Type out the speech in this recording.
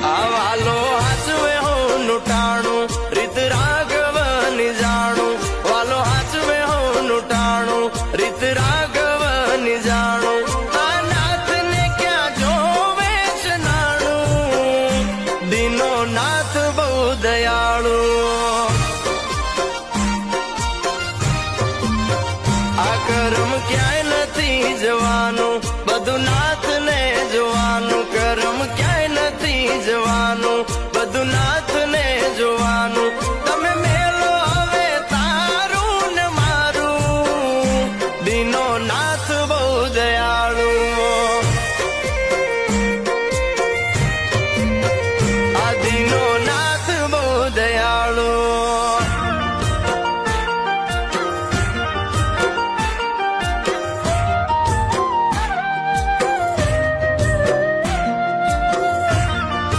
આવાલો હાચવે હોનું ટાણું રીત રાઘવની જાણું વાલો હાચવે હોનું ટાણું રીત રાઘવની જાણું આ નાથને ક્યાં જોવે છે નાણું દીનો નાથ બહુ દયાળુ આ કર્મ ક્યાંય નથી જવાનું બધું નાથને જોવાનું કર્મ ક્યાંય નથી જવાનું બધું નાથને જોવાનું